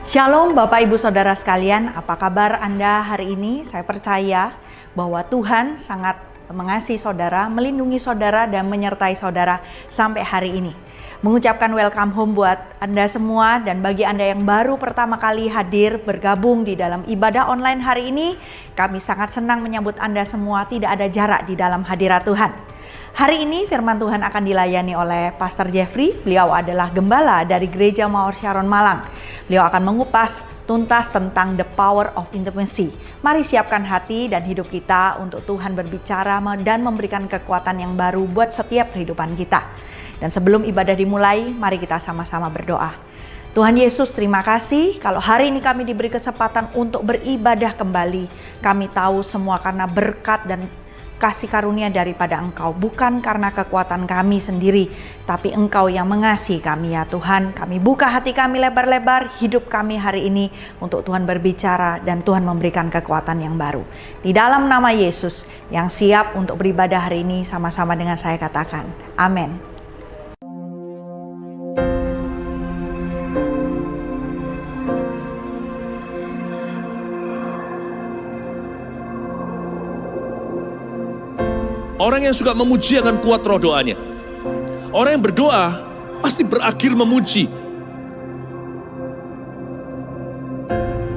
Shalom Bapak Ibu Saudara sekalian, apa kabar Anda hari ini? Saya percaya bahwa Tuhan sangat mengasihi saudara, melindungi saudara dan menyertai saudara sampai hari ini. Mengucapkan welcome home buat Anda semua, dan bagi Anda yang baru pertama kali hadir bergabung di dalam ibadah online hari ini, kami sangat senang menyambut Anda semua. Tidak ada jarak di dalam hadirat Tuhan. Hari ini firman Tuhan akan dilayani oleh Pastor Jeffrey. Beliau adalah gembala dari Gereja Mawar Sharon Malang. Beliau akan mengupas tuntas tentang the power of intimacy. Mari siapkan hati dan hidup kita untuk Tuhan berbicara dan memberikan kekuatan yang baru buat setiap kehidupan kita. Dan sebelum ibadah dimulai, mari kita sama-sama berdoa. Tuhan Yesus, terima kasih kalau hari ini kami diberi kesempatan untuk beribadah kembali. Kami tahu semua karena berkat dan kasih karunia daripada Engkau, bukan karena kekuatan kami sendiri, tapi Engkau yang mengasihi kami ya Tuhan. Kami buka hati kami lebar-lebar, hidup kami hari ini untuk Tuhan berbicara dan Tuhan memberikan kekuatan yang baru. Di dalam nama Yesus yang siap untuk beribadah hari ini, sama-sama dengan saya katakan, amin. Orang yang suka memuji akan kuat roh doanya. Orang yang berdoa pasti berakhir memuji.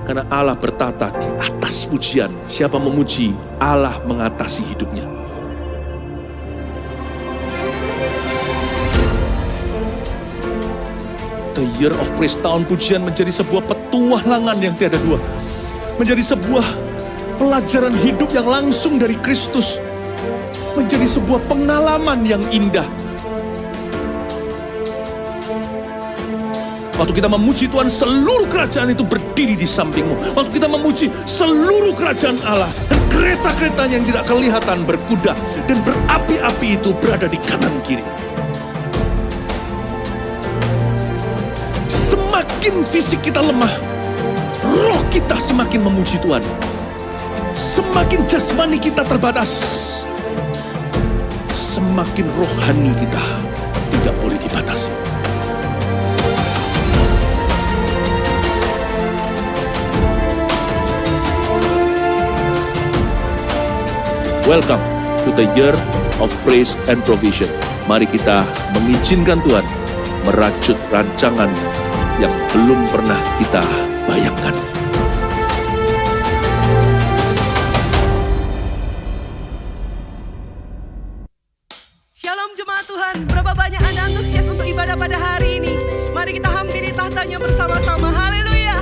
Karena Allah bertata di atas pujian. Siapa memuji, Allah mengatasi hidupnya. The Year of Praise, tahun pujian, menjadi sebuah petualangan yang tiada dua. Menjadi sebuah pelajaran hidup yang langsung dari Kristus. Menjadi sebuah pengalaman yang indah. Waktu kita memuji Tuhan, seluruh kerajaan itu berdiri di sampingmu. Waktu kita memuji, seluruh kerajaan Allah dan kereta-keretanya yang tidak kelihatan berkuda dan berapi-api itu berada di kanan kiri. Semakin fisik kita lemah, roh kita semakin memuji Tuhan. Semakin jasmani kita terbatas, semakin rohani kita tidak boleh dibatasi. Welcome to the Year of Praise and Provision. Mari kita mengizinkan Tuhan merajut rancangan yang belum pernah kita bayangkan. Shalom jemaat Tuhan, berapa banyak Anda antusias untuk ibadah pada hari ini? Mari kita hampiri tahtanya bersama-sama, haleluya.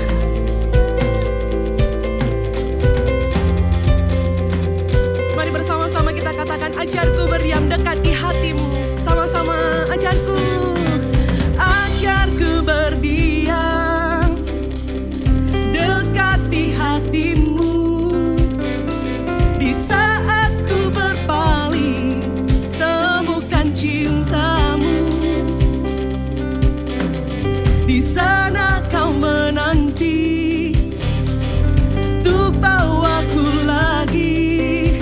Mari bersama-sama kita katakan, ajarku berdiam dekat di hatimu. Sama-sama, ajarku berdiam dekat di hatimu. Di saat ku berpaling, cintamu, di sana kau menanti untuk bawaku lagi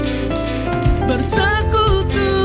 bersekutu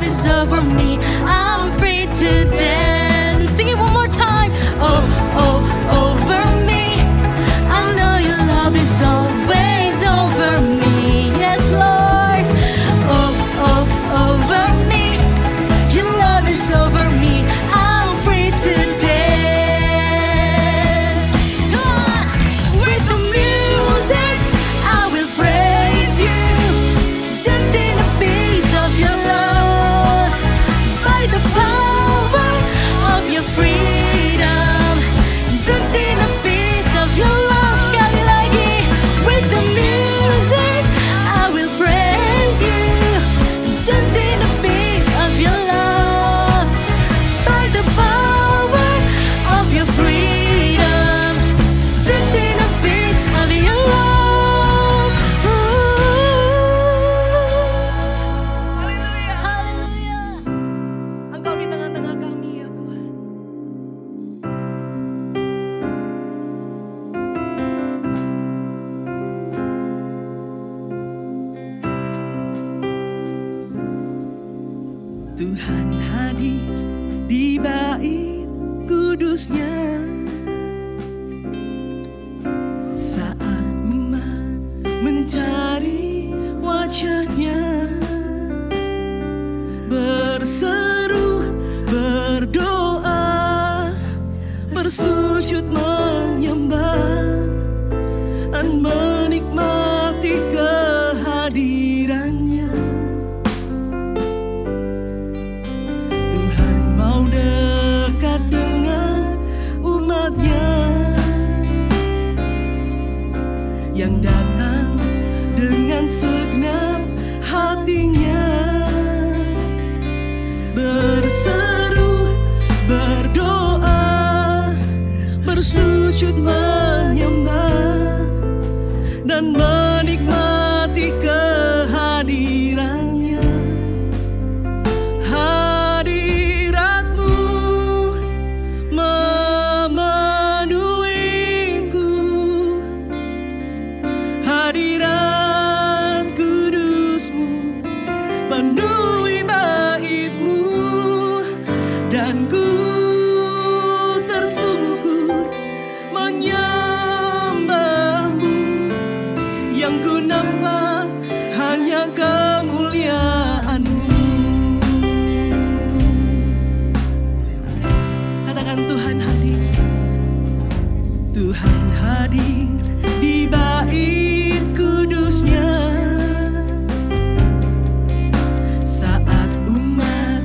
is over me. I'm free to dance. Sing it one more time. Oh, oh, over me. I know your love is always over me. Yes, Lord. Oh, oh, over me. Your love is over me. I'm free to dance. Come on. With the music, I will praise you. Dancing the beat of your love. By the power of your freedom. Dancing the beat of your love. Sekali lagi. With the music, I will praise you. Dancing the beat of your love. By the power of your freedom. Dancing the beat of your love. Haleluya. Hallelujah. Engkau di tengah-tengah kami ya Tuhan. Tuhan hadir di bait kudusnya saat umat mencari wajahnya, berseru, berdoa, bersujud menyembah dan menikmati kehadirannya. Tuhan mau dekat dengan umatnya yang datang dengan segenap hatinya, berseru, berdoa, bersujud menyembah dan menikmati kehadirannya. Hadiratmu memenuhiku, hadirat kudusmu penuhi baitmu, dan ku tersungkur menyembahmu. Yang ku nampak hanya kemuliaanmu. Katakan Tuhan hadir. Tuhan hadir di bait kudusnya saat umat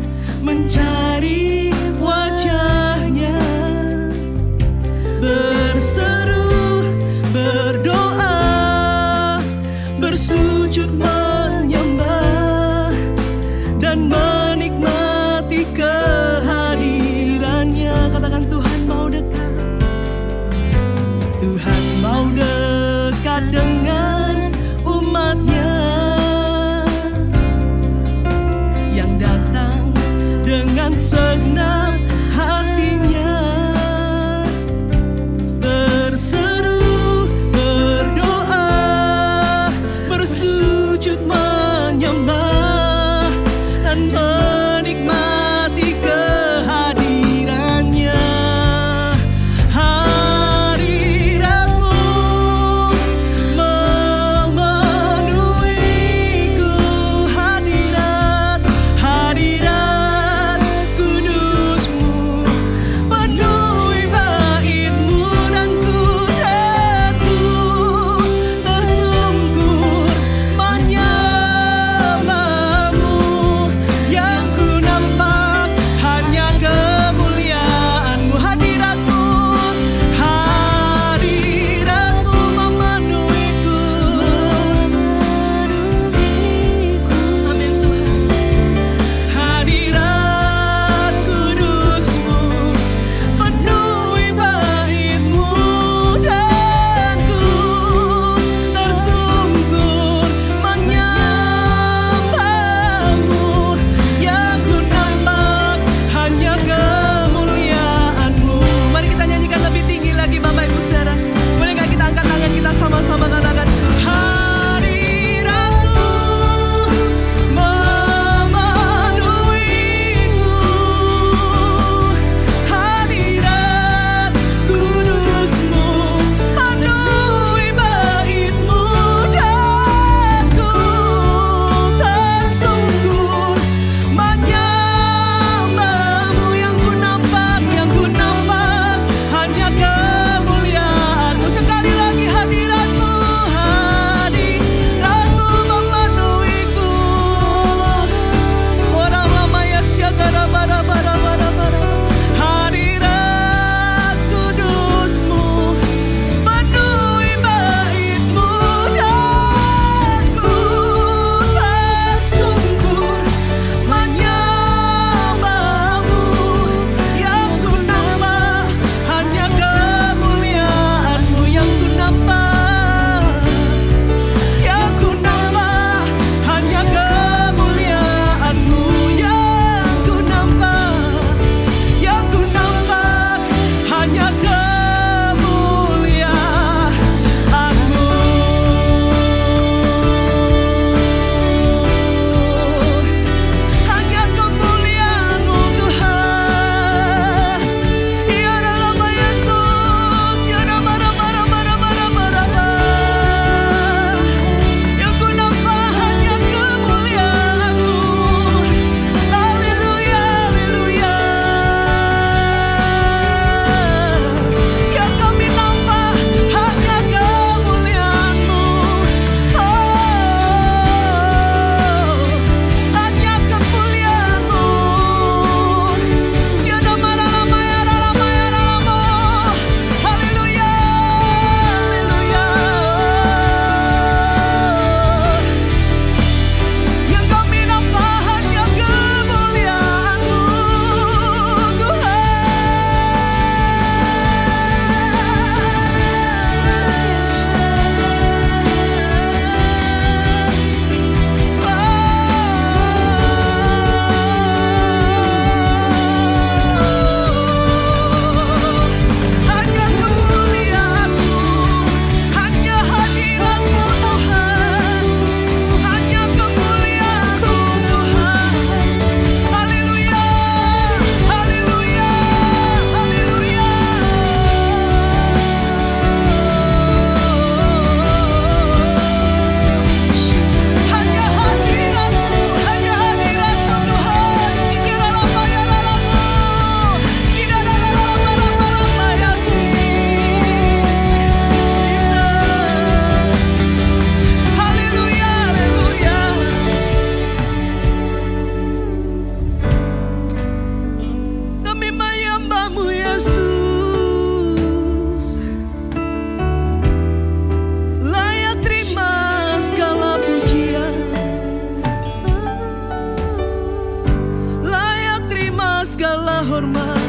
segala hormat.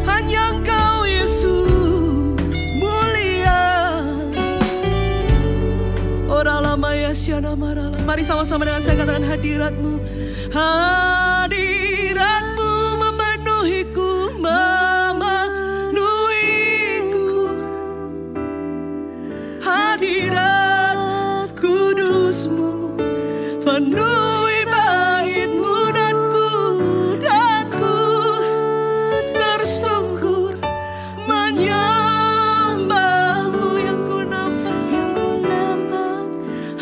Hanya Engkau Yesus mulia. Ora lama ya syana marala. Mari sama-sama dengan saya katakan hadirat-Mu. Hadirat-Mu memenuhiku, memenuhiku. Hadirat kudus-Mu penuhi bait-Mu, dan ku tersungkur menyembah-Mu. Yang ku nampak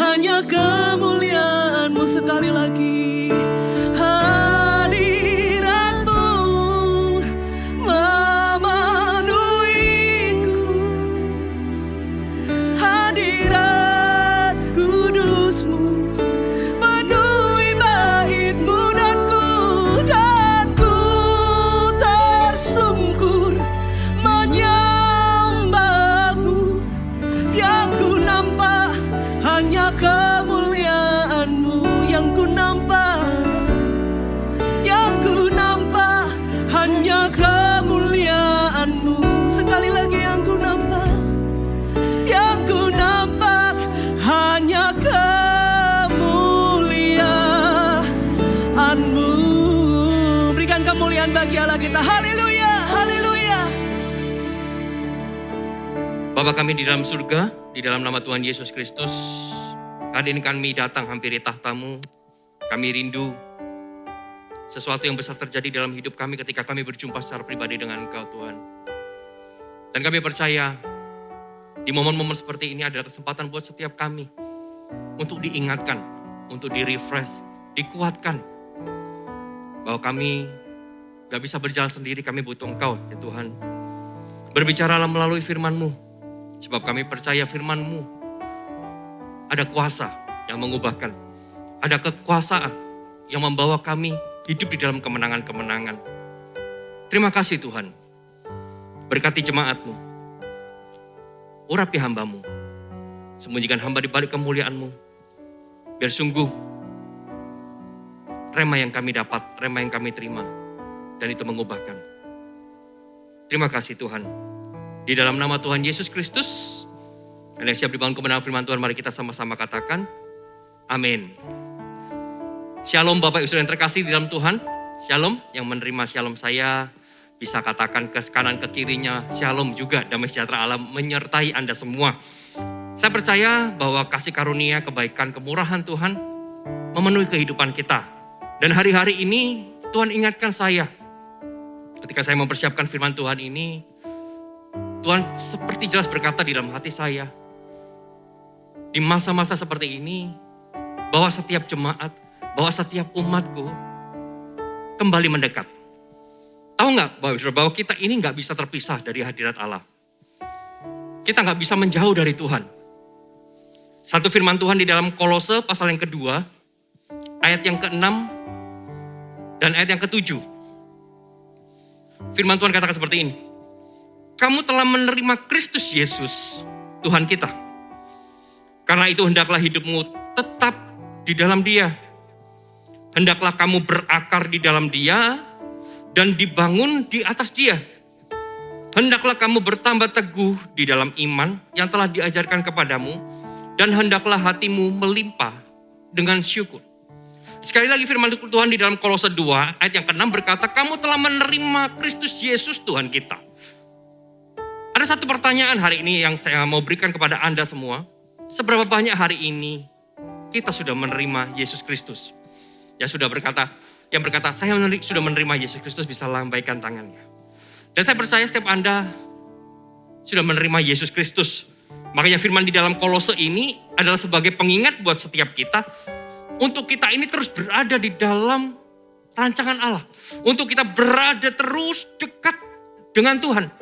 hanya kemuliaan-Mu. Sekali lagi, hadirat-Mu memenuhiku. Hadirat kudus-Mu penuhi bait-Mu, dan ku tersungkur menyembah-Mu. Yang ku nampak hanya kemuliaan-Mu. Yang ku nampak hanya kemuliaan-Mu. Sekali lagi, yang ku nampak hanya kemuliaan-Mu. Berikan kemuliaan bagi Allah kita. Haleluya, haleluya. Bapa kami di dalam surga, di dalam nama Tuhan Yesus Kristus, hari ini kami datang hampiri tahta-Mu. Kami rindu sesuatu yang besar terjadi dalam hidup kami ketika kami berjumpa secara pribadi dengan Engkau, Tuhan. Dan kami percaya di momen-momen seperti ini adalah kesempatan buat setiap kami untuk diingatkan, untuk di-refresh, dikuatkan. Bahwa kami gak bisa berjalan sendiri, kami butuh Engkau, ya Tuhan. Berbicaralah melalui firman-Mu, sebab kami percaya firman-Mu ada kuasa yang mengubahkan. Ada kekuasaan yang membawa kami hidup di dalam kemenangan-kemenangan. Terima kasih Tuhan. Berkati jemaat-Mu. Urapi hamba-Mu. Sembunyikan hamba di balik kemuliaan-Mu. Biar sungguh rema yang kami dapat, rema yang kami terima. Dan itu mengubahkan. Terima kasih Tuhan. Di dalam nama Tuhan Yesus Kristus. Dan yang siap dibangun kebenaran firman Tuhan, mari kita sama-sama katakan. Amin. Shalom Bapak Ibu Saudara yang terkasih di dalam Tuhan. Shalom, yang menerima shalom saya bisa katakan ke kanan ke kirinya. Shalom juga, damai sejahtera Allah menyertai Anda semua. Saya percaya bahwa kasih karunia, kebaikan, kemurahan Tuhan memenuhi kehidupan kita. Dan hari-hari ini Tuhan ingatkan saya. Ketika saya mempersiapkan firman Tuhan ini, Tuhan seperti jelas berkata di dalam hati saya. Di masa-masa seperti ini, bahwa setiap jemaat, bahwa setiap umatku kembali mendekat. Tahu nggak bahwa kita ini nggak bisa terpisah dari hadirat Allah. Kita nggak bisa menjauh dari Tuhan. Satu firman Tuhan di dalam Kolose pasal yang kedua, ayat yang ke-6 dan ayat yang ke-7. Firman Tuhan katakan seperti ini. Kamu telah menerima Kristus Yesus, Tuhan kita. Karena itu hendaklah hidupmu tetap di dalam Dia. Hendaklah kamu berakar di dalam Dia dan dibangun di atas Dia. Hendaklah kamu bertambah teguh di dalam iman yang telah diajarkan kepadamu dan hendaklah hatimu melimpah dengan syukur. Sekali lagi firman Tuhan di dalam Kolose 2 ayat yang ke-6 berkata, kamu telah menerima Kristus Yesus Tuhan kita. Ada satu pertanyaan hari ini yang saya mau berikan kepada Anda semua. Seberapa banyak hari ini kita sudah menerima Yesus Kristus? Yang berkata, saya sudah menerima Yesus Kristus, bisa lambaikan tangannya. Dan saya percaya setiap Anda sudah menerima Yesus Kristus. Makanya firman di dalam Kolose ini adalah sebagai pengingat buat setiap kita. Untuk kita ini terus berada di dalam rancangan Allah. Untuk kita berada terus dekat dengan Tuhan.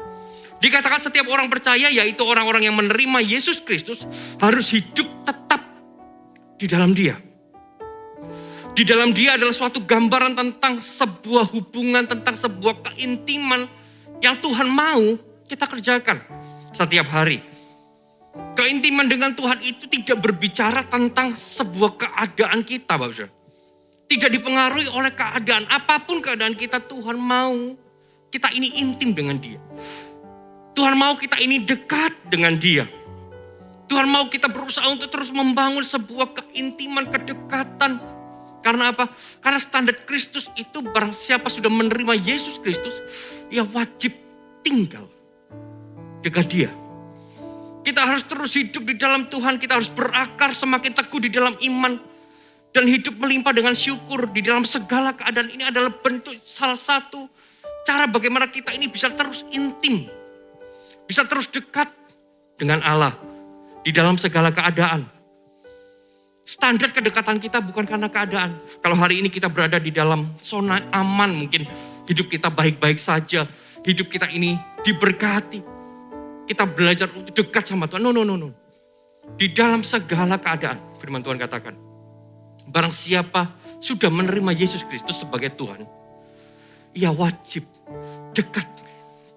Dikatakan setiap orang percaya, yaitu orang-orang yang menerima Yesus Kristus, harus hidup tetap di dalam Dia. Di dalam Dia adalah suatu gambaran tentang sebuah hubungan, tentang sebuah keintiman yang Tuhan mau kita kerjakan setiap hari. Keintiman dengan Tuhan itu tidak berbicara tentang sebuah keadaan kita, Bapak Saudara. Tidak dipengaruhi oleh keadaan. Apapun keadaan kita, Tuhan mau kita ini intim dengan Dia. Tuhan mau kita ini dekat dengan Dia. Tuhan mau kita berusaha untuk terus membangun sebuah keintiman, kedekatan. Karena apa? Karena standar Kristus itu barang siapa sudah menerima Yesus Kristus, ya wajib tinggal dekat Dia. Kita harus terus hidup di dalam Tuhan, kita harus berakar semakin teguh di dalam iman. Dan hidup melimpah dengan syukur di dalam segala keadaan. Ini adalah bentuk salah satu cara bagaimana kita ini bisa terus intim. Bisa terus dekat dengan Allah di dalam segala keadaan. Standar kedekatan kita bukan karena keadaan. Kalau hari ini kita berada di dalam zona aman, mungkin hidup kita baik-baik saja. Hidup kita ini diberkati. Kita belajar untuk dekat sama Tuhan. No. Di dalam segala keadaan, firman Tuhan katakan, barang siapa sudah menerima Yesus Kristus sebagai Tuhan, ia wajib dekat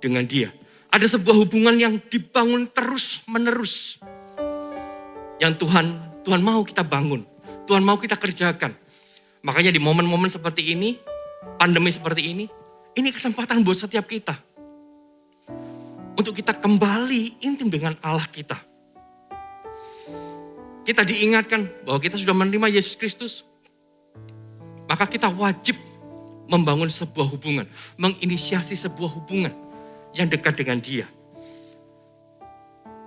dengan Dia. Ada sebuah hubungan yang dibangun terus menerus. Yang Tuhan mau kita bangun. Tuhan mau kita kerjakan. Makanya di momen-momen seperti ini, pandemi seperti ini kesempatan buat setiap kita. Untuk kita kembali intim dengan Allah kita. Kita diingatkan bahwa kita sudah menerima Yesus Kristus. Maka kita wajib membangun sebuah hubungan. Menginisiasi sebuah hubungan yang dekat dengan Dia.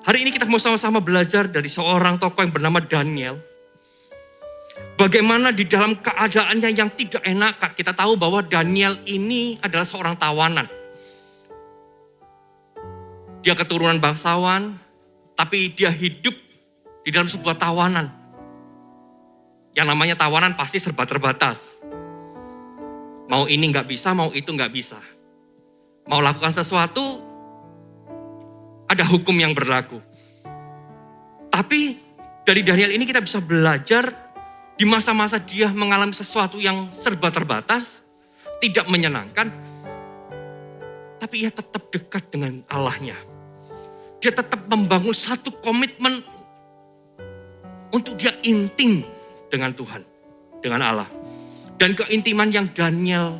Hari ini kita mau sama-sama belajar dari seorang tokoh yang bernama Daniel. Bagaimana di dalam keadaannya yang tidak enak, kita tahu bahwa Daniel ini adalah seorang tawanan. Dia keturunan bangsawan, tapi dia hidup di dalam sebuah tawanan. Yang namanya tawanan pasti serba terbatas. Mau ini nggak bisa, mau itu nggak bisa. Mau lakukan sesuatu, ada hukum yang berlaku. Tapi dari Daniel ini kita bisa belajar di masa-masa dia mengalami sesuatu yang serba terbatas, tidak menyenangkan, tapi ia tetap dekat dengan Allahnya. Dia tetap membangun satu komitmen untuk dia intim dengan Tuhan, dengan Allah. Dan keintiman yang Daniel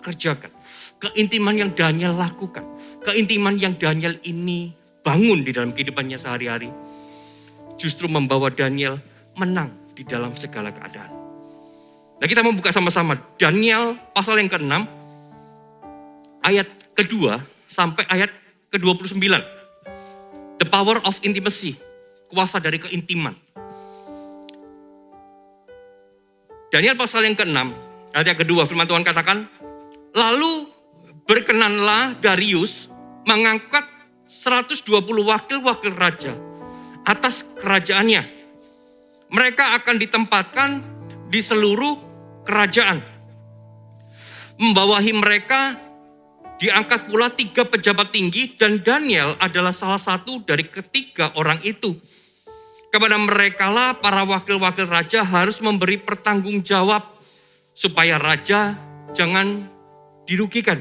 kerjakan, keintiman yang Daniel lakukan, keintiman yang Daniel ini bangun di dalam kehidupannya sehari-hari, justru membawa Daniel menang di dalam segala keadaan. Nah, kita mau buka sama-sama Daniel pasal yang ke-6, ayat kedua sampai ayat ke-29. The power of intimacy, kuasa dari keintiman. Daniel pasal yang ke-6, ayat yang kedua, firman Tuhan katakan, lalu berkenanlah Darius mengangkat 120 wakil-wakil raja atas kerajaannya. Mereka akan ditempatkan di seluruh kerajaan. Membawahi mereka diangkat pula 3 pejabat tinggi dan Daniel adalah salah satu dari ketiga orang itu. Kepada merekalah para wakil-wakil raja harus memberi pertanggungjawab supaya raja jangan dirugikan.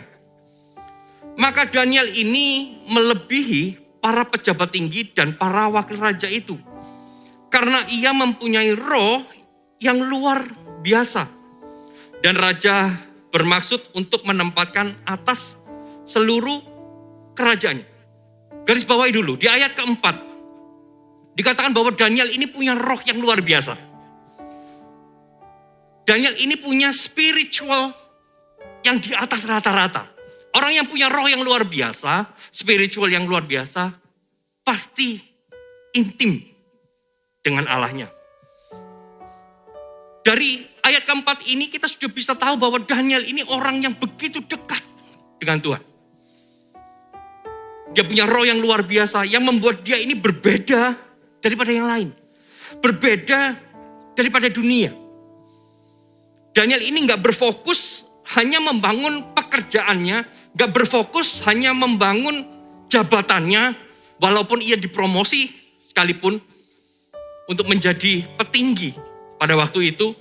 Maka Daniel ini melebihi para pejabat tinggi dan para wakil raja itu. Karena ia mempunyai roh yang luar biasa. Dan raja bermaksud untuk menempatkan atas seluruh kerajaannya. Garis bawahi dulu, di ayat keempat. Dikatakan bahwa Daniel ini punya roh yang luar biasa. Daniel ini punya spiritual yang di atas rata-rata. Orang yang punya roh yang luar biasa, spiritual yang luar biasa, pasti intim dengan Allahnya. Dari ayat keempat ini kita sudah bisa tahu bahwa Daniel ini orang yang begitu dekat dengan Tuhan. Dia punya roh yang luar biasa yang membuat dia ini berbeda daripada yang lain. Berbeda daripada dunia. Daniel ini gak berfokus hanya membangun pekerjaannya, gak berfokus hanya membangun jabatannya, walaupun ia dipromosi sekalipun untuk menjadi petinggi pada waktu itu.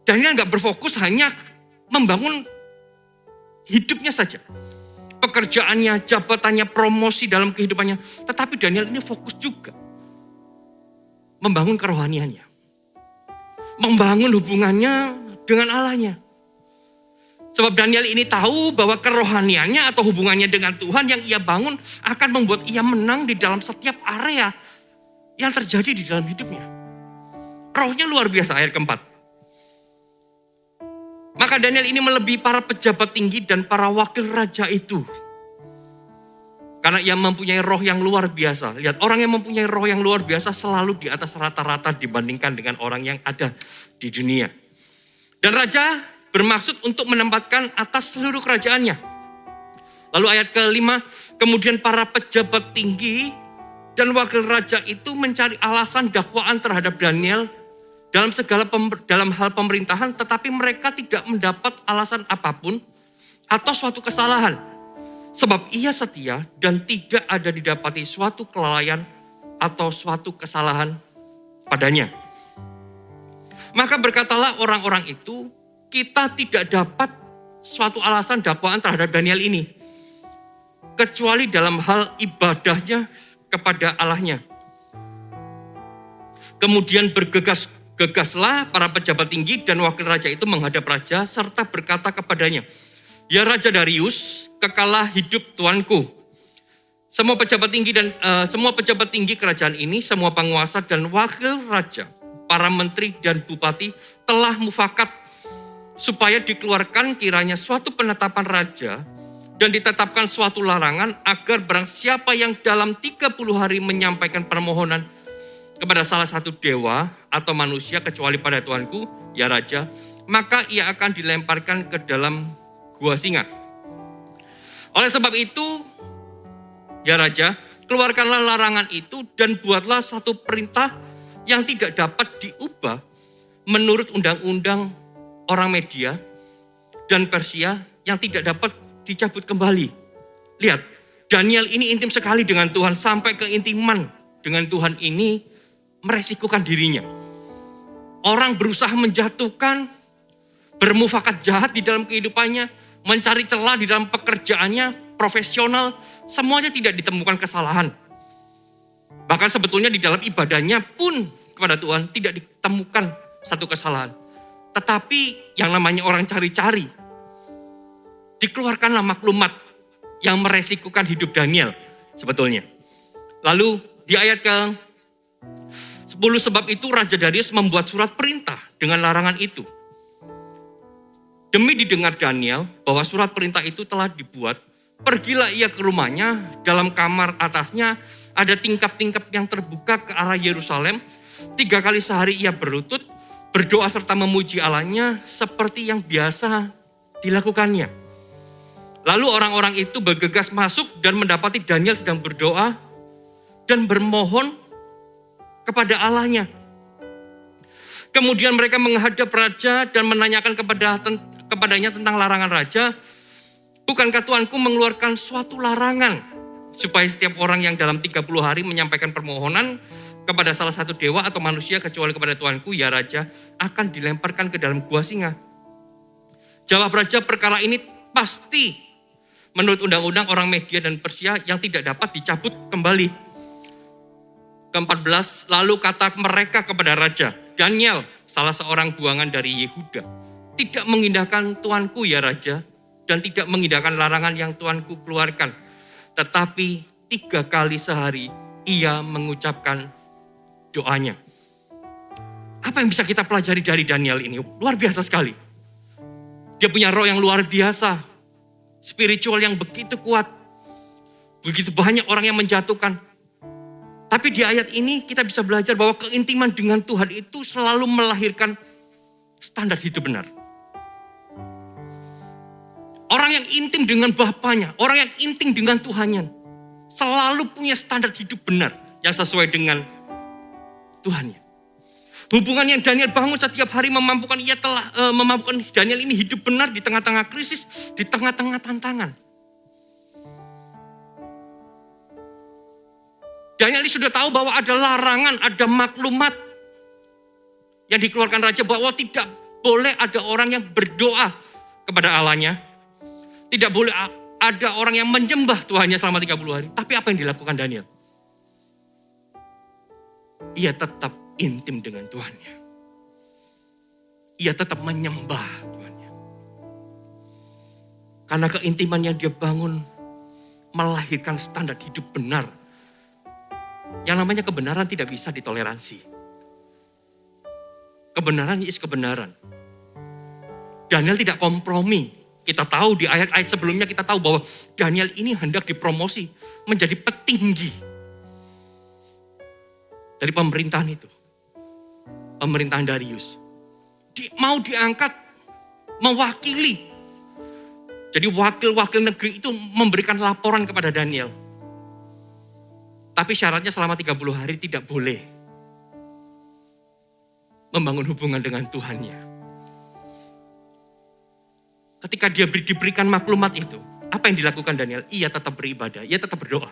Daniel gak berfokus hanya membangun hidupnya saja. Pekerjaannya, jabatannya, promosi dalam kehidupannya. Tetapi Daniel ini fokus juga membangun kerohaniannya. Membangun hubungannya dengan Allahnya. Sebab Daniel ini tahu bahwa kerohaniannya atau hubungannya dengan Tuhan yang ia bangun akan membuat ia menang di dalam setiap area yang terjadi di dalam hidupnya. Rohnya luar biasa, ayat keempat. Maka Daniel ini melebihi para pejabat tinggi dan para wakil raja itu. Karena ia mempunyai roh yang luar biasa. Lihat, orang yang mempunyai roh yang luar biasa selalu di atas rata-rata dibandingkan dengan orang yang ada di dunia. Dan raja bermaksud untuk menempatkan atas seluruh kerajaannya. Lalu ayat kelima, kemudian para pejabat tinggi dan wakil raja itu mencari alasan dakwaan terhadap Daniel dalam hal pemerintahan, tetapi mereka tidak mendapat alasan apapun atau suatu kesalahan. Sebab ia setia dan tidak ada didapati suatu kelalaian atau suatu kesalahan padanya. Maka berkatalah orang-orang itu, kita tidak dapat suatu alasan dakwaan terhadap Daniel ini, kecuali dalam hal ibadahnya kepada Allahnya. Kemudian bergegaslah para pejabat tinggi dan wakil raja itu menghadap raja serta berkata kepadanya, ya Raja Darius, kekalah hidup tuanku. Semua pejabat tinggi kerajaan ini, semua penguasa dan wakil raja, para menteri dan bupati telah mufakat supaya dikeluarkan kiranya suatu penetapan raja dan ditetapkan suatu larangan agar barang siapa yang dalam 30 hari menyampaikan permohonan kepada salah satu dewa atau manusia kecuali pada tuanku, ya Raja, maka ia akan dilemparkan ke dalam gua singa. Oleh sebab itu, ya Raja, keluarkanlah larangan itu dan buatlah satu perintah yang tidak dapat diubah menurut undang-undang orang Media dan Persia yang tidak dapat dicabut kembali. Lihat, Daniel ini intim sekali dengan Tuhan, sampai keintiman dengan Tuhan ini meresikukan dirinya. Orang berusaha menjatuhkan, bermufakat jahat di dalam kehidupannya, mencari celah di dalam pekerjaannya, profesional, semuanya tidak ditemukan kesalahan. Bahkan sebetulnya di dalam ibadahnya pun kepada Tuhan tidak ditemukan satu kesalahan. Tetapi yang namanya orang cari-cari, dikeluarkanlah maklumat yang meresikukan hidup Daniel sebetulnya. Lalu di ayat ke-10, sebab itu Raja Darius membuat surat perintah dengan larangan itu. Demi didengar Daniel bahwa surat perintah itu telah dibuat, pergilah ia ke rumahnya, dalam kamar atasnya ada tingkap-tingkap yang terbuka ke arah Yerusalem. 3 kali sehari ia berlutut, berdoa serta memuji Allahnya seperti yang biasa dilakukannya. Lalu orang-orang itu bergegas masuk dan mendapati Daniel sedang berdoa dan bermohon kepada Allahnya. Kemudian mereka menghadap raja dan menanyakan kepadanya tentang larangan raja. Bukankah Tuanku mengeluarkan suatu larangan supaya setiap orang yang dalam 30 hari menyampaikan permohonan kepada salah satu dewa atau manusia kecuali kepada Tuanku, ya Raja, akan dilemparkan ke dalam gua singa? Jawab raja, perkara ini pasti menurut undang-undang orang Media dan Persia yang tidak dapat dicabut kembali. Ke-14, lalu kata mereka kepada raja, Daniel, salah seorang buangan dari Yehuda, tidak mengindahkan Tuanku, ya Raja, dan tidak mengindahkan larangan yang Tuanku keluarkan. Tetapi 3 kali sehari ia mengucapkan doanya. Apa yang bisa kita pelajari dari Daniel ini? Luar biasa sekali. Dia punya roh yang luar biasa. Spiritual yang begitu kuat. Begitu banyak orang yang menjatuhkan. Tapi di ayat ini kita bisa belajar bahwa keintiman dengan Tuhan itu selalu melahirkan standar hidup benar. Orang yang intim dengan Bapaknya, orang yang intim dengan Tuhannya, selalu punya standar hidup benar yang sesuai dengan Tuhannya. Hubungan yang Daniel bangun setiap hari memampukan Daniel ini hidup benar di tengah-tengah krisis, di tengah-tengah tantangan. Daniel ini sudah tahu bahwa ada larangan, ada maklumat yang dikeluarkan raja bahwa tidak boleh ada orang yang berdoa kepada Allahnya. Tidak boleh ada orang yang menyembah Tuhannya selama 30 hari. Tapi apa yang dilakukan Daniel? Ia tetap intim dengan Tuhannya. ia tetap menyembah Tuhannya. Karena keintiman yang dia bangun melahirkan standar hidup benar. Yang namanya kebenaran tidak bisa ditoleransi. Kebenaran is kebenaran. Daniel tidak kompromi. Kita tahu di ayat-ayat sebelumnya kita tahu bahwa Daniel ini hendak dipromosi menjadi petinggi dari pemerintahan itu. Pemerintahan Darius. Mau diangkat mewakili. Jadi wakil-wakil negeri itu memberikan laporan kepada Daniel. Tapi syaratnya selama 30 hari tidak boleh membangun hubungan dengan Tuhannya. Ketika dia diberikan maklumat itu, apa yang dilakukan Daniel? Ia tetap beribadah, ia tetap berdoa.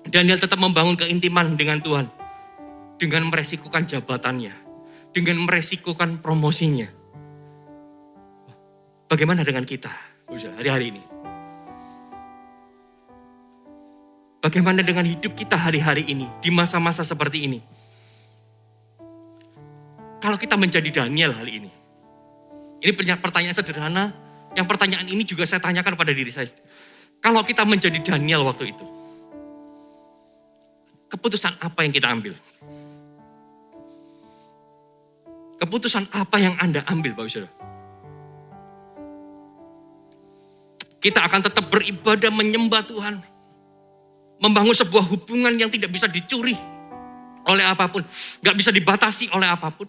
Daniel tetap membangun keintiman dengan Tuhan. Dengan meresikukan jabatannya. Dengan meresikukan promosinya. Bagaimana dengan kita hari-hari ini? Bagaimana dengan hidup kita hari-hari ini? Di masa-masa seperti ini? Kalau kita menjadi Daniel hari ini. Ini pertanyaan sederhana. Yang pertanyaan ini juga saya tanyakan pada diri saya. Kalau kita menjadi Daniel waktu itu. Keputusan apa yang kita ambil? Keputusan apa yang Anda ambil, Bapak Saudara? Kita akan tetap beribadah menyembah Tuhan. Membangun sebuah hubungan yang tidak bisa dicuri oleh apapun. Gak bisa dibatasi oleh apapun.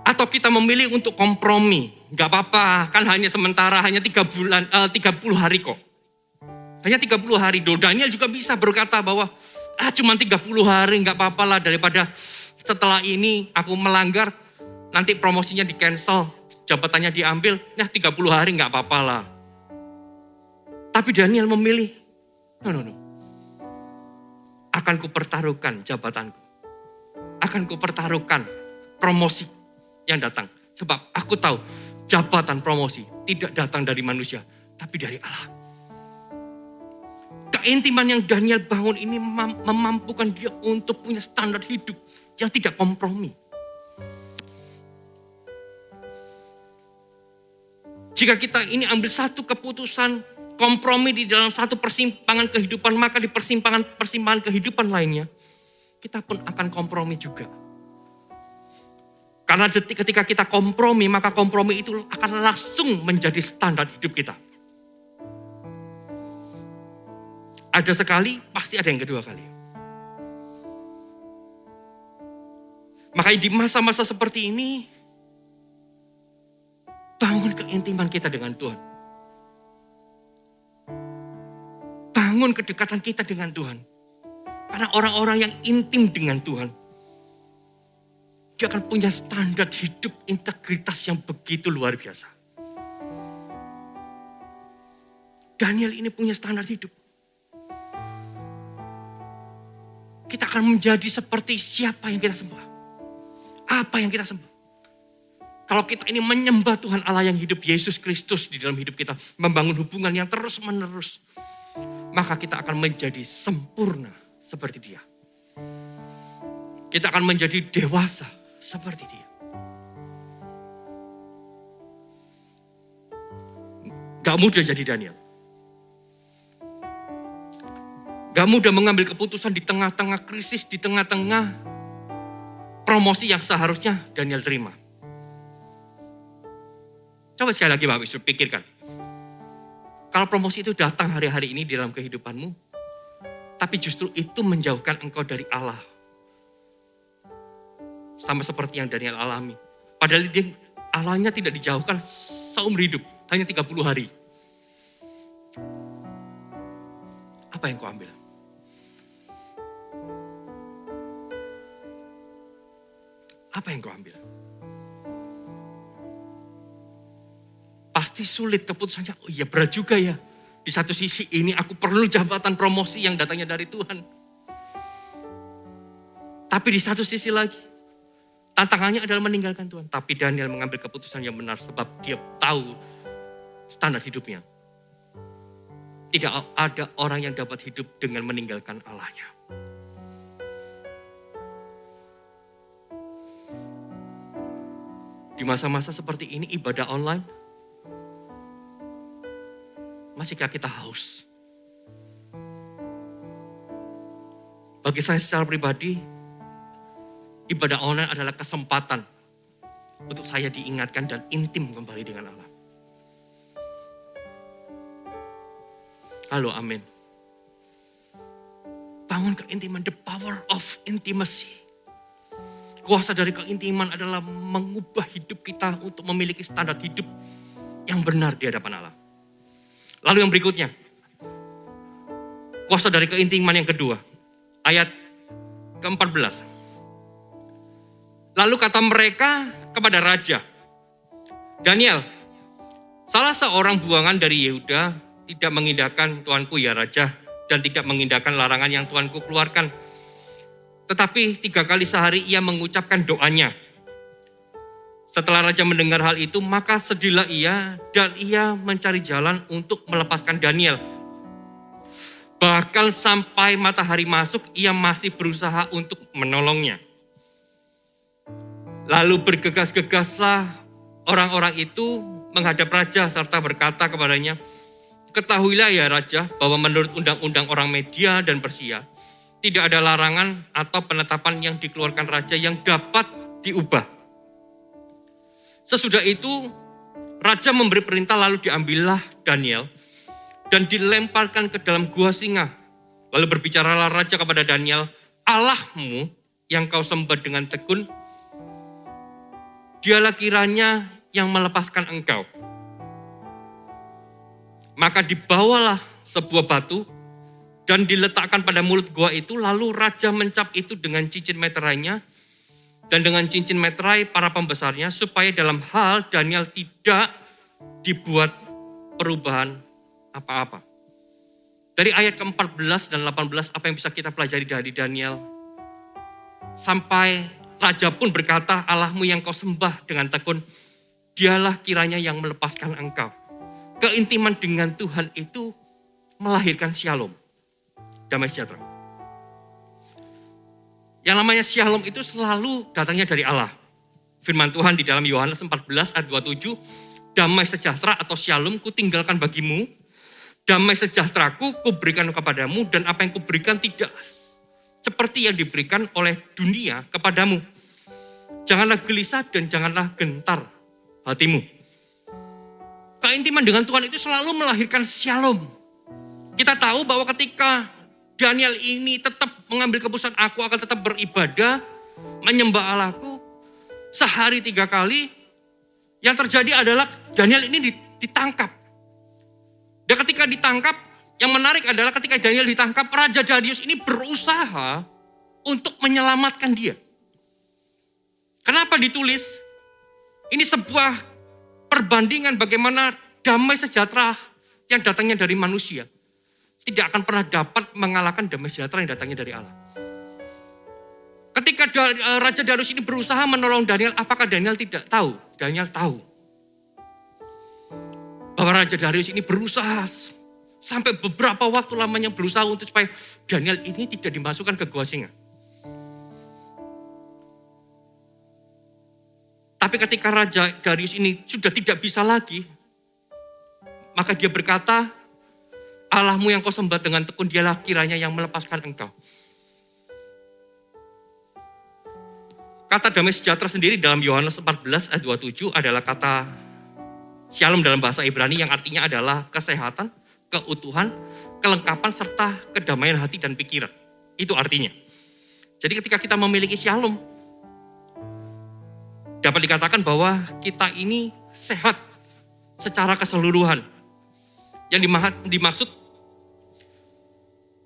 Atau kita memilih untuk kompromi. Gak apa-apa, kan hanya sementara, hanya 30 hari kok. Hanya 30 hari. Daniel juga bisa berkata bahwa, cuma 30 hari gak apa-apa lah daripada setelah ini aku melanggar, nanti promosinya di cancel, jabatannya diambil, 30 hari gak apa-apa lah. Tapi Daniel memilih, no. Akan kupertaruhkan jabatanku. Akan kupertaruhkan promosi yang datang. Sebab aku tahu jabatan promosi tidak datang dari manusia, tapi dari Allah. Keintiman yang Daniel bangun ini memampukan dia untuk punya standar hidup yang tidak kompromi. Jika kita ini ambil satu keputusan kompromi di dalam satu persimpangan kehidupan, maka di persimpangan kehidupan lainnya, kita pun akan kompromi juga. Karena ketika kita kompromi, maka kompromi itu akan langsung menjadi standar hidup kita. Ada sekali, pasti ada yang kedua kali. Makanya di masa-masa seperti ini, bangun keintiman kita dengan Tuhan. Bangun kedekatan kita dengan Tuhan. Karena orang-orang yang intim dengan Tuhan, dia akan punya standar hidup integritas yang begitu luar biasa. Daniel ini punya standar hidup. Kita akan menjadi seperti siapa yang kita sembah. Apa yang kita sembah. Kalau kita ini menyembah Tuhan Allah yang hidup, Yesus Kristus di dalam hidup kita, membangun hubungan yang terus menerus, maka kita akan menjadi sempurna seperti dia. Kita akan menjadi dewasa seperti dia. Gak mudah jadi Daniel. Gak mudah mengambil keputusan di tengah-tengah krisis, di tengah-tengah promosi yang seharusnya Daniel terima. Coba sekali lagi Bapak Ibu pikirkan. Kalau promosi itu datang hari-hari ini di dalam kehidupanmu, tapi justru itu menjauhkan engkau dari Allah. Sama seperti yang Daniel alami. Padahal dia Allahnya tidak dijauhkan seumur hidup, hanya 30 hari. Apa yang kau ambil? Apa yang kau ambil? Pasti sulit keputusannya. Oh iya berat juga ya. Di satu sisi ini aku perlu jabatan promosi yang datangnya dari Tuhan. Tapi di satu sisi lagi, tantangannya adalah meninggalkan Tuhan. Tapi Daniel mengambil keputusan yang benar sebab dia tahu standar hidupnya. Tidak ada orang yang dapat hidup dengan meninggalkan Allahnya. Di masa-masa seperti ini ibadah online, masihkah kita haus? Bagi saya secara pribadi, ibadah online adalah kesempatan untuk saya diingatkan dan intim kembali dengan Allah. Halo, amin. Bangun keintiman, the power of intimacy. Kuasa dari keintiman adalah mengubah hidup kita untuk memiliki standar hidup yang benar di hadapan Allah. Lalu yang berikutnya, kuasa dari keintiman yang kedua, ayat ke-14. Lalu kata mereka kepada raja, Daniel, salah seorang buangan dari Yehuda tidak mengindahkan tuanku ya raja, dan tidak mengindahkan larangan yang tuanku keluarkan. Tetapi 3 kali sehari ia mengucapkan doanya. Setelah raja mendengar hal itu, maka sedihlah ia dan ia mencari jalan untuk melepaskan Daniel. Bahkan sampai matahari masuk, ia masih berusaha untuk menolongnya. Lalu bergegas-gegaslah orang-orang itu menghadap raja serta berkata kepadanya, ketahuilah ya raja bahwa menurut undang-undang orang Media dan Persia, tidak ada larangan atau penetapan yang dikeluarkan raja yang dapat diubah. Sesudah itu, raja memberi perintah lalu diambillah Daniel dan dilemparkan ke dalam gua singa. Lalu berbicaralah raja kepada Daniel, Allahmu yang kau sembah dengan tekun, dialah kiranya yang melepaskan engkau. Maka dibawalah sebuah batu dan diletakkan pada mulut gua itu, lalu raja mencap itu dengan cincin meterainya dan dengan cincin meterai para pembesarnya, supaya dalam hal Daniel tidak dibuat perubahan apa-apa. Dari ayat ke-14 dan 18, apa yang bisa kita pelajari dari Daniel? Sampai raja pun berkata, Allahmu yang kau sembah dengan tekun, dialah kiranya yang melepaskan engkau. Keintiman dengan Tuhan itu melahirkan shalom, damai sejahtera. Yang namanya shalom itu selalu datangnya dari Allah. Firman Tuhan di dalam Yohanes 14 ayat 27, damai sejahtera atau shalom kutinggalkan bagimu, damai sejahteraku kuberikan kepadamu, dan apa yang kuberikan tidak seperti yang diberikan oleh dunia kepadamu. Janganlah gelisah dan janganlah gentar hatimu. Keintiman dengan Tuhan itu selalu melahirkan shalom. Kita tahu bahwa ketika Daniel ini tetap mengambil keputusan, aku akan tetap beribadah, menyembah Allahku, sehari 3 kali, yang terjadi adalah Daniel ini ditangkap. Dan ketika ditangkap, yang menarik adalah ketika Daniel ditangkap, Raja Darius ini berusaha untuk menyelamatkan dia. Kenapa ditulis? Ini sebuah perbandingan bagaimana damai sejahtera yang datangnya dari manusia tidak akan pernah dapat mengalahkan damai sejahtera yang datangnya dari Allah. Ketika Raja Darius ini berusaha menolong Daniel, apakah Daniel tidak tahu? Daniel tahu bahwa Raja Darius ini berusaha sampai beberapa waktu lamanya berusaha untuk supaya Daniel ini tidak dimasukkan ke gua singa. Tapi ketika Raja Darius ini sudah tidak bisa lagi, maka dia berkata, Allahmu yang kau sembah dengan tekun, dialah kiranya yang melepaskan engkau. Kata damai sejahtera sendiri dalam Yohanes 14 ayat 27 adalah kata shalom dalam bahasa Ibrani yang artinya adalah kesehatan, keutuhan, kelengkapan, serta kedamaian hati dan pikiran. Itu artinya. Jadi ketika kita memiliki shalom, dapat dikatakan bahwa kita ini sehat secara keseluruhan. Yang dimaksud,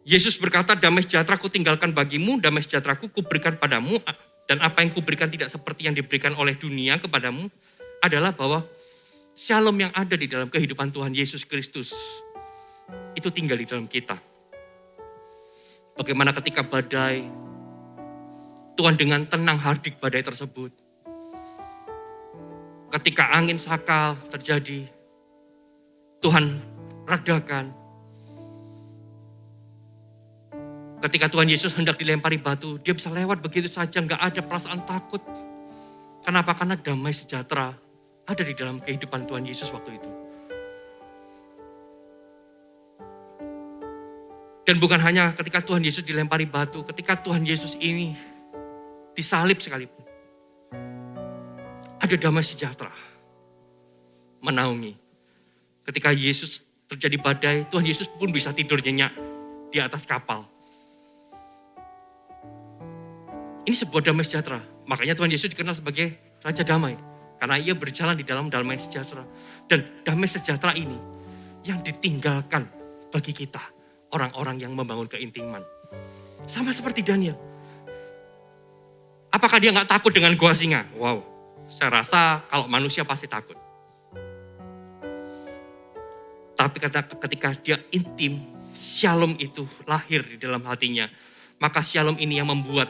Yesus berkata, damai sejahtera ku tinggalkan bagimu, damai sejahtera ku berikan padamu, dan apa yang kuberikan tidak seperti yang diberikan oleh dunia kepadamu, adalah bahwa shalom yang ada di dalam kehidupan Tuhan Yesus Kristus itu tinggal di dalam kita. Bagaimana ketika badai, Tuhan dengan tenang hardik badai tersebut. Ketika angin sakal terjadi, Tuhan redakan. Ketika Tuhan Yesus hendak dilempari batu, dia bisa lewat begitu saja, gak ada perasaan takut. Kenapa? Karena damai sejahtera ada di dalam kehidupan Tuhan Yesus waktu itu. Dan bukan hanya ketika Tuhan Yesus dilempari batu, ketika Tuhan Yesus ini disalib sekalipun. Ada damai sejahtera menaungi. Ketika Yesus terjadi badai, Tuhan Yesus pun bisa tidur nyenyak di atas kapal. Ini sebuah damai sejahtera. Makanya Tuhan Yesus dikenal sebagai Raja Damai. Karena ia berjalan di dalam damai sejahtera. Dan damai sejahtera ini yang ditinggalkan bagi kita. Orang-orang yang membangun keintiman. Sama seperti Daniel. Apakah dia gak takut dengan gua singa? Wow, saya rasa kalau manusia pasti takut. Tapi ketika dia intim, shalom itu lahir di dalam hatinya. Maka shalom ini yang membuat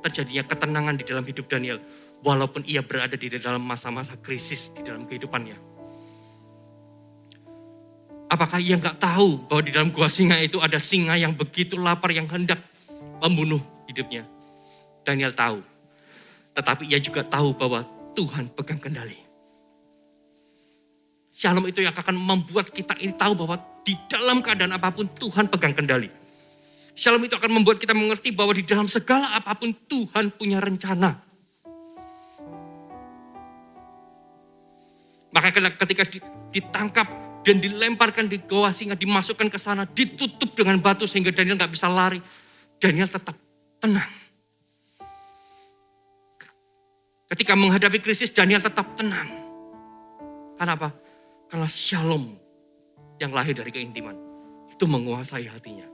terjadinya ketenangan di dalam hidup Daniel. Walaupun ia berada di dalam masa-masa krisis di dalam kehidupannya. Apakah ia gak tahu bahwa di dalam gua singa itu ada singa yang begitu lapar yang hendak membunuh hidupnya? Daniel tahu. Tetapi ia juga tahu bahwa Tuhan pegang kendali. Shalom itu yang akan membuat kita ini tahu bahwa di dalam keadaan apapun Tuhan pegang kendali. Shalom itu akan membuat kita mengerti bahwa di dalam segala apapun Tuhan punya rencana. Maka ketika ditangkap dan dilemparkan di goa singa, dimasukkan ke sana, ditutup dengan batu sehingga Daniel gak bisa lari. Daniel tetap tenang. Ketika menghadapi krisis, Daniel tetap tenang. Kenapa? Karena shalom yang lahir dari keintiman itu menguasai hatinya.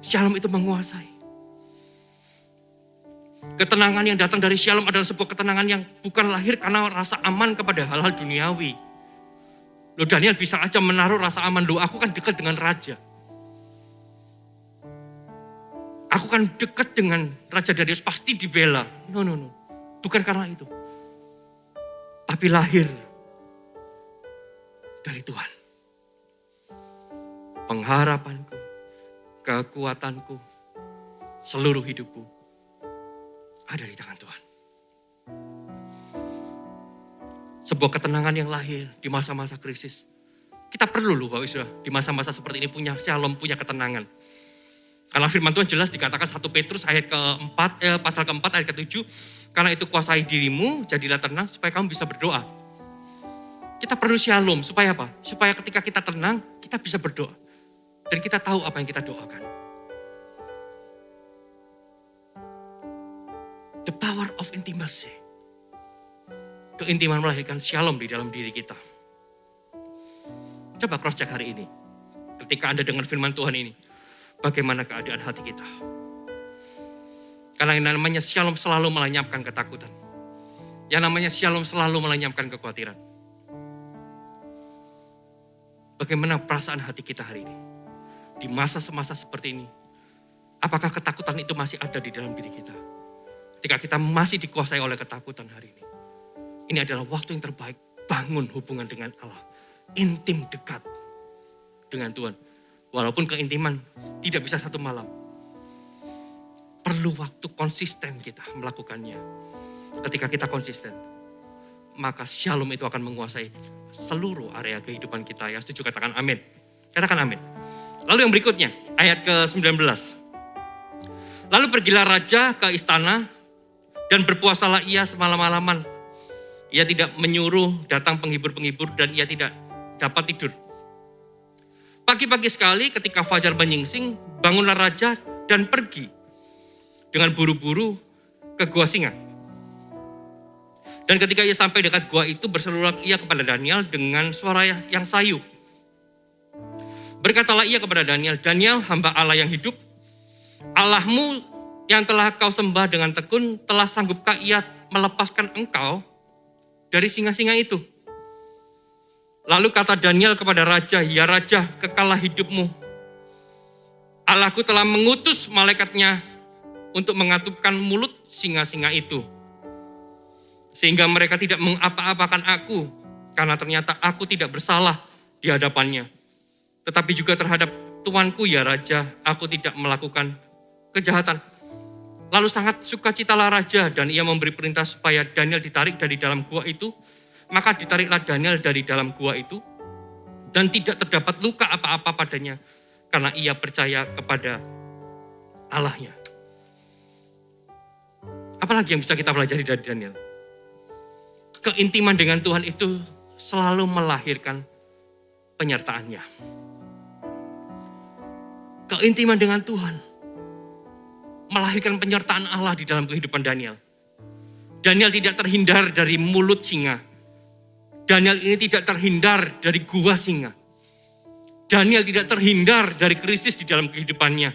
Shalom itu menguasai. Ketenangan yang datang dari shalom adalah sebuah ketenangan yang bukan lahir karena rasa aman kepada hal-hal duniawi. Loh, Daniel bisa aja menaruh rasa aman. Loh, aku kan dekat dengan raja. Aku kan dekat dengan Raja Darius, pasti dibela. No. Bukan karena itu. Tapi lahir dari Tuhan. Pengharapanku, kekuatanku, seluruh hidupku ada di tangan Tuhan. Sebuah ketenangan yang lahir di masa-masa krisis. Kita perlu loh Bapak Saudara, di masa-masa seperti ini punya shalom, punya ketenangan. Karena firman Tuhan jelas dikatakan 1 Petrus ayat ke-4, pasal ke-4 ayat ke-7. Karena itu kuasai dirimu, jadilah tenang supaya kamu bisa berdoa. Kita perlu shalom, supaya apa? Supaya ketika kita tenang, kita bisa berdoa. Dan kita tahu apa yang kita doakan. The power of intimacy. Keintiman melahirkan shalom di dalam diri kita. Coba cross check hari ini. Ketika Anda dengar firman Tuhan ini, bagaimana keadaan hati kita? Karena yang namanya shalom selalu melenyapkan ketakutan. Yang namanya shalom selalu melenyapkan kekhawatiran. Bagaimana perasaan hati kita hari ini? Di masa-masa seperti ini, apakah ketakutan itu masih ada di dalam diri kita? Ketika kita masih dikuasai oleh ketakutan hari ini. Ini adalah waktu yang terbaik, bangun hubungan dengan Allah. Intim dekat dengan Tuhan. Walaupun keintiman tidak bisa satu malam. Perlu waktu konsisten kita melakukannya. Ketika kita konsisten, maka shalom itu akan menguasai seluruh area kehidupan kita. Yang setuju katakan amin. Katakan amin. Lalu yang berikutnya, ayat ke-19. Lalu pergilah raja ke istana dan berpuasalah ia semalam-malaman. Ia tidak menyuruh datang penghibur-penghibur dan ia tidak dapat tidur. Pagi-pagi sekali ketika fajar menyingsing, bangunlah raja dan pergi dengan buru-buru ke gua singa. Dan ketika ia sampai dekat gua itu, berserulah ia kepada Daniel dengan suara yang sayu. Berkatalah ia kepada Daniel, Daniel, hamba Allah yang hidup, Allahmu yang telah kau sembah dengan tekun, telah sanggupkah ia melepaskan engkau dari singa-singa itu? Lalu kata Daniel kepada raja, ya raja, kekalah hidupmu. Allahku telah mengutus malaikatnya untuk mengatupkan mulut singa-singa itu. Sehingga mereka tidak mengapa-apakan aku, karena ternyata aku tidak bersalah di hadapannya. Tetapi juga terhadap tuanku ya raja, aku tidak melakukan kejahatan. Lalu sangat sukacitalah raja dan ia memberi perintah supaya Daniel ditarik dari dalam gua itu. Maka ditariklah Daniel dari dalam gua itu dan tidak terdapat luka apa-apa padanya karena ia percaya kepada Allahnya. Apalagi yang bisa kita pelajari dari Daniel? Keintiman dengan Tuhan itu selalu melahirkan penyertaannya. Keintiman dengan Tuhan melahirkan penyertaan Allah di dalam kehidupan Daniel. Daniel tidak terhindar dari mulut singa. Daniel ini tidak terhindar dari gua singa. Daniel tidak terhindar dari krisis di dalam kehidupannya.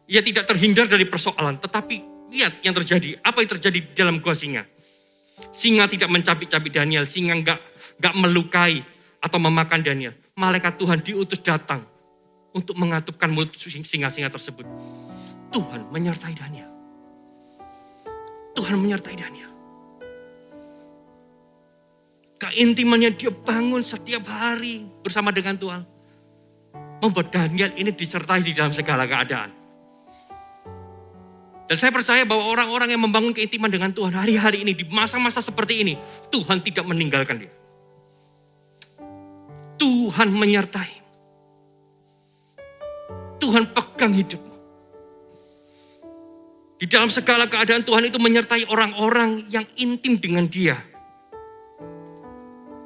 Ia tidak terhindar dari persoalan, tetapi lihat yang terjadi. Apa yang terjadi di dalam gua singa? Singa tidak mencabik-cabik Daniel, singa enggak melukai atau memakan Daniel. Malaikat Tuhan diutus datang untuk mengatupkan mulut singa-singa tersebut. Tuhan menyertai Daniel. Tuhan menyertai Daniel. Keintimannya dia bangun setiap hari bersama dengan Tuhan. Membuat Daniel ini disertai di dalam segala keadaan. Dan saya percaya bahwa orang-orang yang membangun keintiman dengan Tuhan hari-hari ini, di masa-masa seperti ini, Tuhan tidak meninggalkan dia. Tuhan menyertai. Tuhan pegang hidupmu. Di dalam segala keadaan Tuhan itu menyertai orang-orang yang intim dengan dia.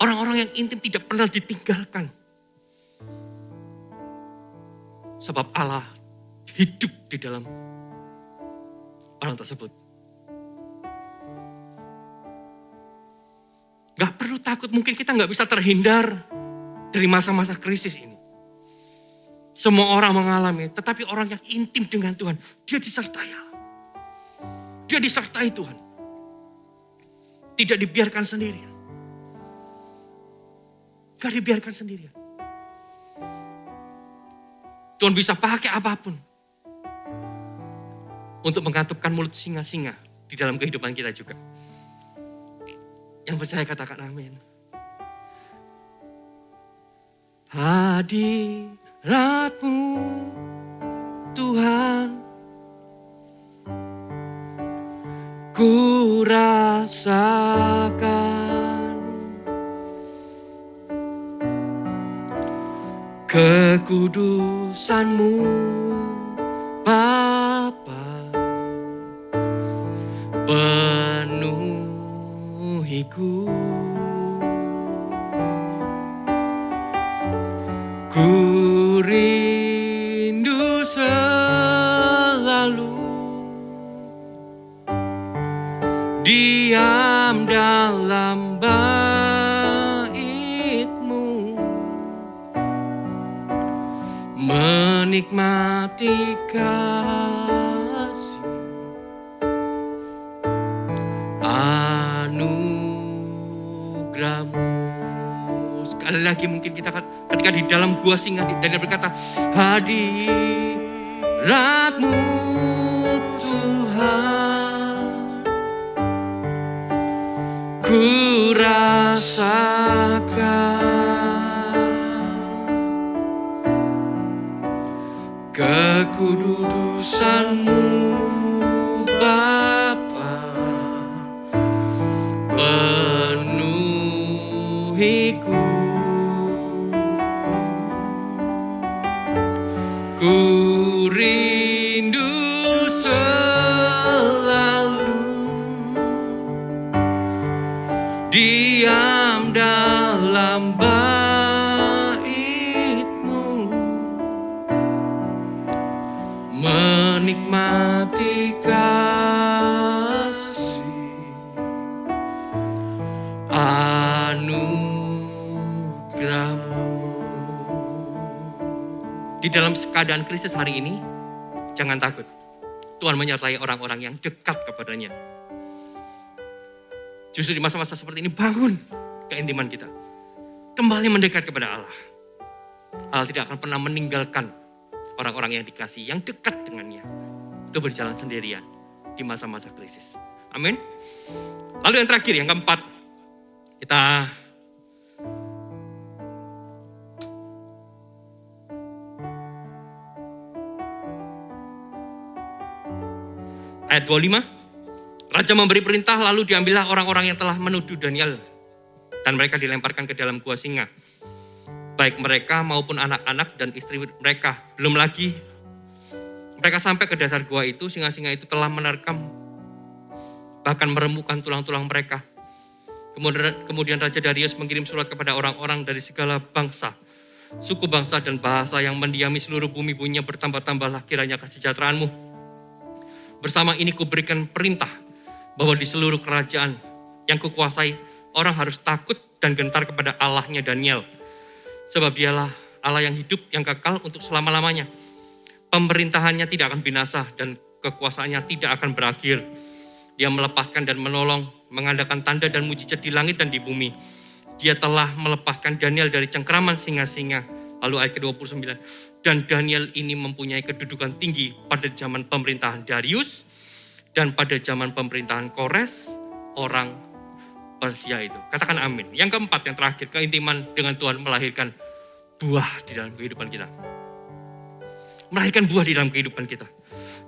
Orang-orang yang intim tidak pernah ditinggalkan. Sebab Allah hidup di dalam orang tersebut. Gak perlu takut, mungkin kita gak bisa terhindar dari masa-masa krisis ini. Semua orang mengalami, tetapi orang yang intim dengan Tuhan, dia disertai Allah. Dia disertai Tuhan. Tidak dibiarkan sendirian. Gak dibiarkan sendirian. Tuhan bisa pakai apapun untuk mengatupkan mulut singa-singa di dalam kehidupan kita juga. Yang percaya katakan amin. Hadirat-Mu Tuhan, ku rasakan kekudusan-Mu Bapa, penuhiku. Ku rindu selalu diam dalam bait-Mu, menikmati kasih anugerah-Mu. Sekali lagi mungkin kita ketika di dalam gua singa, Daniel berkata, hadirat-Mu Tuhan, ku rasakan kekudusan-Mu Bapa, penuhiku. Ku rindu selalu diam dalam bait-Mu, menikmati kasih anugerah-Mu. Di dalam keadaan krisis hari ini, jangan takut. Tuhan menyertai orang-orang yang dekat kepadanya. Justru di masa-masa seperti ini, bangun keintiman kita. Kembali mendekat kepada Allah. Allah tidak akan pernah meninggalkan orang-orang yang dikasihi, yang dekat dengannya. Itu berjalan sendirian di masa-masa krisis. Amin. Lalu yang terakhir, yang keempat. Kita Ayat 25, Raja memberi perintah lalu diambillah orang-orang yang telah menuduh Daniel dan mereka dilemparkan ke dalam gua singa. Baik mereka maupun anak-anak dan istri mereka. Belum lagi mereka sampai ke dasar gua itu, singa-singa itu telah menerkam bahkan meremukkan tulang-tulang mereka. Kemudian Raja Darius mengirim surat kepada orang-orang dari segala bangsa, suku bangsa dan bahasa yang mendiami seluruh bumi. Bunyinya, bertambah-tambahlah kiranya kesejahteraanmu. Bersama ini kuberikan perintah bahwa di seluruh kerajaan yang kukuasai, orang harus takut dan gentar kepada Allahnya Daniel. Sebab dialah Allah yang hidup, yang kekal untuk selama-lamanya. Pemerintahannya tidak akan binasa dan kekuasaannya tidak akan berakhir. Dia melepaskan dan menolong, mengadakan tanda dan mujizat di langit dan di bumi. Dia telah melepaskan Daniel dari cengkraman singa-singa. Lalu ayat ke-29. Dan Daniel ini mempunyai kedudukan tinggi pada zaman pemerintahan Darius dan pada zaman pemerintahan Kores, orang Persia itu. Katakan amin. Yang keempat, yang terakhir, keintiman dengan Tuhan melahirkan buah di dalam kehidupan kita. Melahirkan buah di dalam kehidupan kita.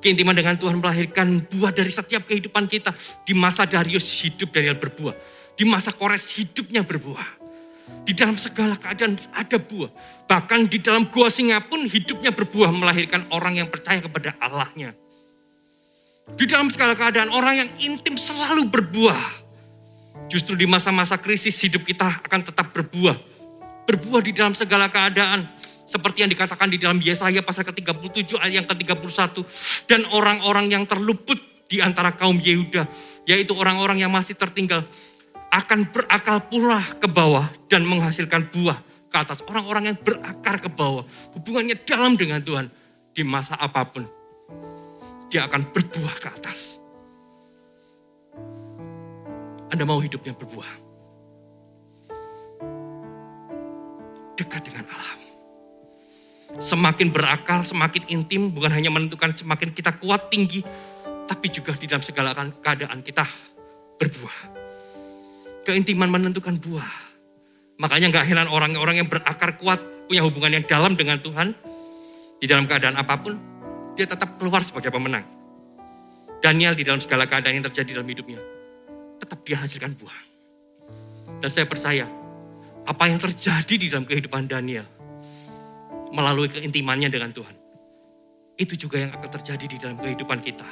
Keintiman dengan Tuhan melahirkan buah dari setiap kehidupan kita. Di masa Darius hidup Daniel berbuah. Di masa Kores hidupnya berbuah. Di dalam segala keadaan ada buah. Bahkan di dalam gua singa pun hidupnya berbuah, melahirkan orang yang percaya kepada Allahnya. Di dalam segala keadaan orang yang intim selalu berbuah. Justru di masa-masa krisis hidup kita akan tetap berbuah. Berbuah di dalam segala keadaan. Seperti yang dikatakan di dalam Yesaya pasal ke-37 ayat yang ke-31. Dan orang-orang yang terluput di antara kaum Yehuda, yaitu orang-orang yang masih tertinggal, akan berakal pula ke bawah dan menghasilkan buah ke atas. Orang-orang yang berakar ke bawah, hubungannya dalam dengan Tuhan, di masa apapun, dia akan berbuah ke atas. Anda mau hidupnya berbuah? Dekat dengan Allah. Semakin berakar, semakin intim, bukan hanya menentukan semakin kita kuat, tinggi, tapi juga di dalam segala keadaan kita berbuah. Keintiman menentukan buah. Makanya gak heran orang-orang yang berakar kuat, punya hubungan yang dalam dengan Tuhan, di dalam keadaan apapun, dia tetap keluar sebagai pemenang. Daniel di dalam segala keadaan yang terjadi dalam hidupnya, tetap dia hasilkan buah. Dan saya percaya, apa yang terjadi di dalam kehidupan Daniel, melalui keintimannya dengan Tuhan, itu juga yang akan terjadi di dalam kehidupan kita.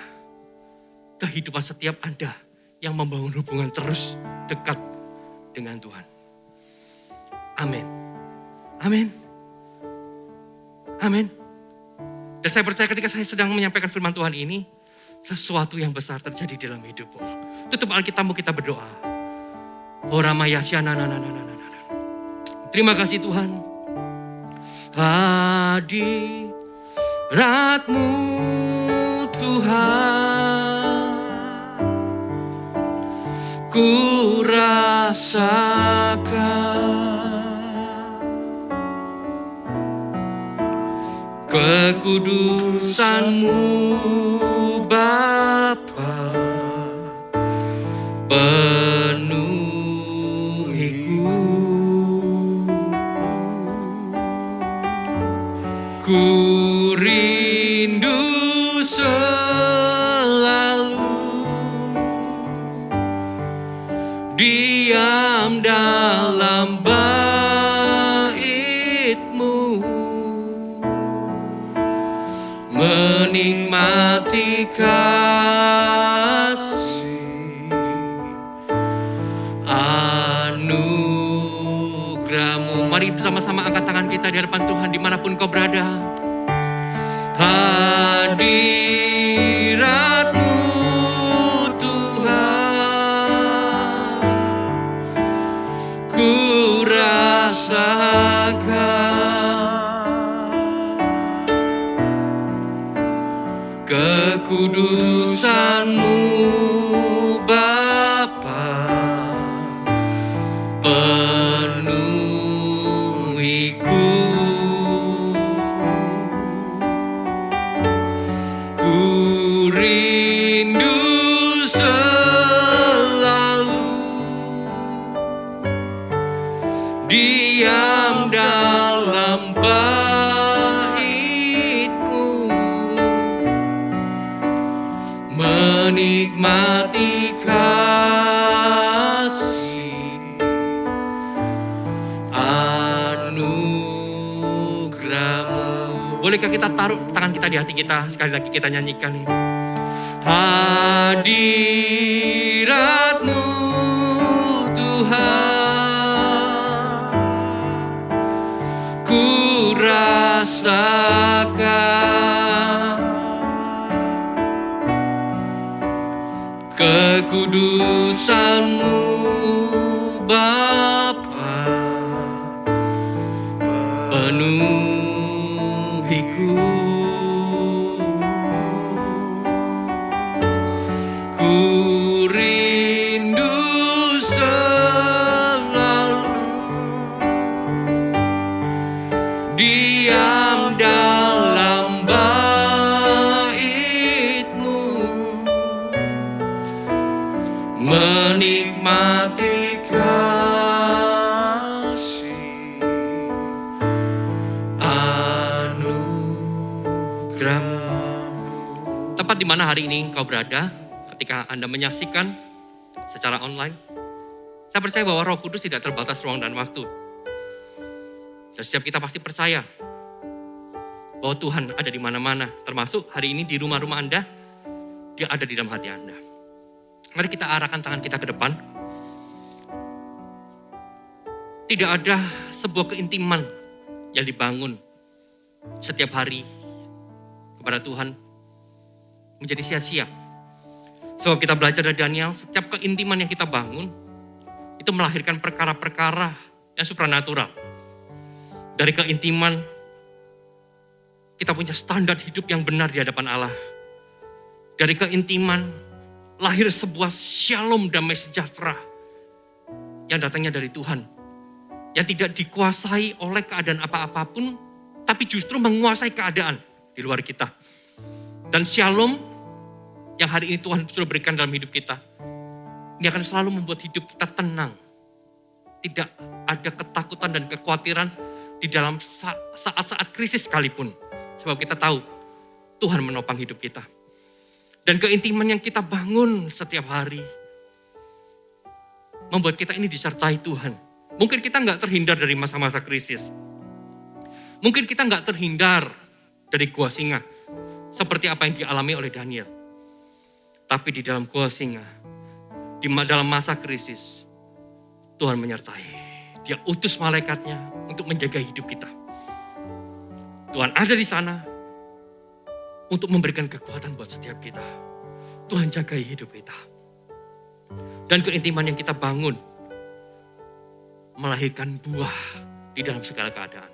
Kehidupan setiap Anda yang membangun hubungan terus dekat dengan Tuhan. Amin. Amin. Amin. Dan saya percaya ketika saya sedang menyampaikan firman Tuhan ini, sesuatu yang besar terjadi dalam hidupmu. Tutup Alkitabmu, kita berdoa. Terima kasih Tuhan. Hadirat-Mu Tuhan, ku rasakan kekudusan-Mu Bapa, penuhiku. Ku rindu selalu diam dalam bait-Mu, menikmati kasih anugerah-Mu. Mari bersama-sama angkat tangan kita di hadapan Tuhan dimanapun kau berada. Hadirat-Mu Tuhan, ku rasakan kekudusan-Mu Bapa, penuhiku. Ku rindu selalu diam dalam bait-Mu, Bolehkah kita taruh tangan kita di hati kita? Sekali lagi kita nyanyikan ini. Hadirat-Mu Tuhan, ku rasakan kekudusan-Mu Bapa, penuhiku. Ku rindu selalu diam dalam bait-Mu, menikmati kasih anugerah-Mu. Tempat di mana hari ini engkau berada, ketika Anda menyaksikan secara online, saya percaya bahwa Roh Kudus tidak terbatas ruang dan waktu. Dan setiap kita pasti percaya bahwa Tuhan ada di mana-mana, termasuk hari ini di rumah-rumah Anda, Dia ada di dalam hati Anda. Mari kita arahkan tangan kita ke depan. Tidak ada sebuah keintiman yang dibangun setiap hari kepada Tuhan menjadi sia-sia. Sebab kita belajar dari Daniel, setiap keintiman yang kita bangun, itu melahirkan perkara-perkara yang supranatural. Dari keintiman, kita punya standar hidup yang benar di hadapan Allah. Dari keintiman, lahir sebuah shalom damai sejahtera yang datangnya dari Tuhan. Yang tidak dikuasai oleh keadaan apa-apapun, tapi justru menguasai keadaan di luar kita. Dan shalom yang hari ini Tuhan sudah berikan dalam hidup kita, ini akan selalu membuat hidup kita tenang. Tidak ada ketakutan dan kekhawatiran di dalam saat-saat krisis sekalipun. Sebab kita tahu Tuhan menopang hidup kita. Dan keintiman yang kita bangun setiap hari membuat kita ini disertai Tuhan. Mungkin kita nggak terhindar dari masa-masa krisis. Mungkin kita nggak terhindar dari gua singa. Seperti apa yang dialami oleh Daniel. Tapi di dalam gua singa, dalam masa krisis, Tuhan menyertai. Dia utus malaikatnya untuk menjaga hidup kita. Tuhan ada di sana untuk memberikan kekuatan buat setiap kita. Tuhan jagai hidup kita. Dan keintiman yang kita bangun melahirkan buah di dalam segala keadaan.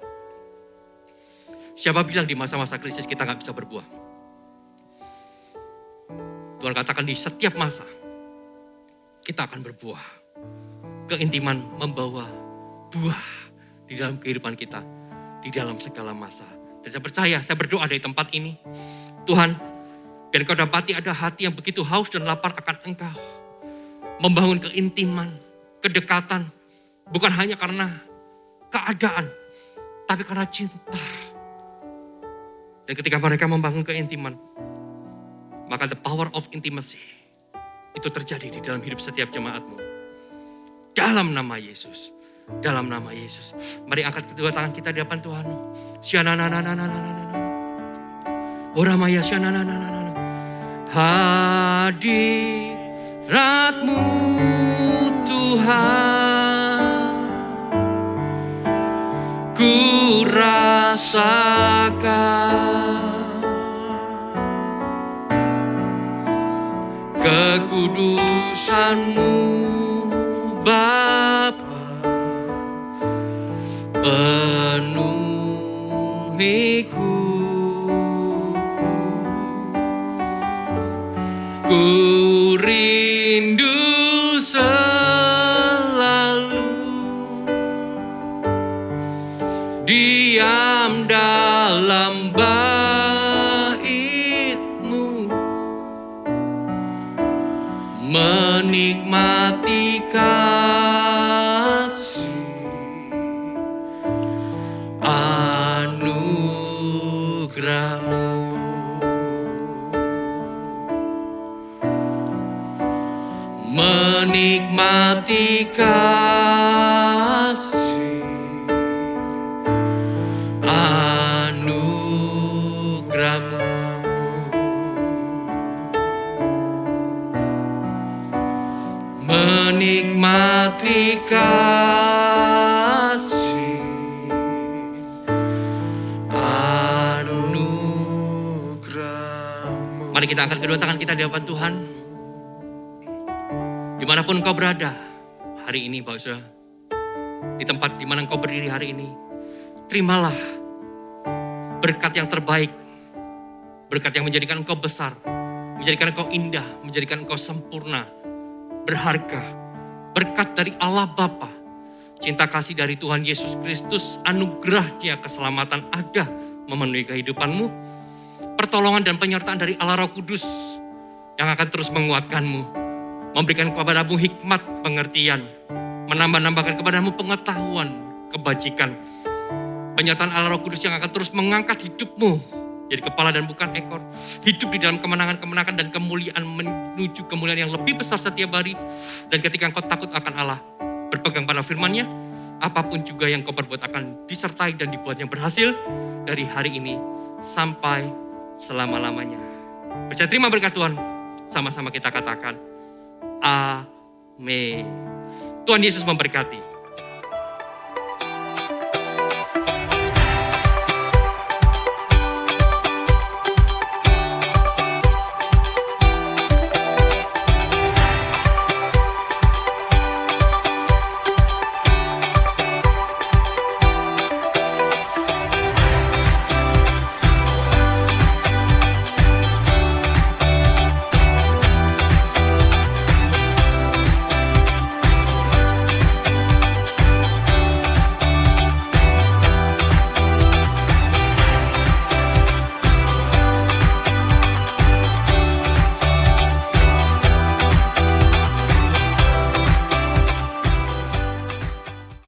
Siapa bilang di masa-masa krisis kita gak bisa berbuah? Tuhan katakan di setiap masa kita akan berbuah. Keintiman membawa buah di dalam kehidupan kita, di dalam segala masa. Dan saya percaya, saya berdoa dari tempat ini, Tuhan, biar Engkau dapati ada hati yang begitu haus dan lapar akan Engkau. Membangun keintiman, kedekatan, bukan hanya karena keadaan, tapi karena cinta. Dan ketika mereka membangun keintiman, maka the power of intimacy itu terjadi di dalam hidup setiap jemaat-Mu. Dalam nama Yesus. Dalam nama Yesus. Mari angkat kedua tangan kita di depan Tuhan. Oramaya syanananana. Hadirat-Mu Tuhan, ku rasakan kekudusan-Mu Bapa, penuhiku. Ku rindu selalu diam dalam bait-Mu, menikmati kasih anugerah-Mu. Menikmati kasih anugerah-Mu. kasih anugerah-Mu. Mari kita angkat kedua tangan kita di hadapan Tuhan. Dimanapun engkau berada hari ini, Bapak Saudara, di tempat di mana engkau berdiri hari ini, terimalah berkat yang terbaik, berkat yang menjadikan engkau besar, menjadikan engkau indah, menjadikan engkau sempurna, berharga, berkat dari Allah Bapa, cinta kasih dari Tuhan Yesus Kristus, anugerahnya keselamatan ada memenuhi kehidupanmu, pertolongan dan penyertaan dari Allah Roh Kudus yang akan terus menguatkanmu, memberikan kepadamu hikmat, pengertian, menambah-nambahkan kepadamu pengetahuan, kebajikan, penyertaan Allah Roh Kudus yang akan terus mengangkat hidupmu jadi kepala dan bukan ekor, hidup di dalam kemenangan-kemenangan dan kemuliaan menuju kemuliaan yang lebih besar setiap hari. Dan ketika engkau takut akan Allah, berpegang pada firman-Nya, apapun juga yang kau perbuat akan disertai dan dibuatnya berhasil dari hari ini sampai selama-lamanya. Percaya terima berkat Tuhan, sama-sama kita katakan, Amin. Tuhan Yesus memberkati.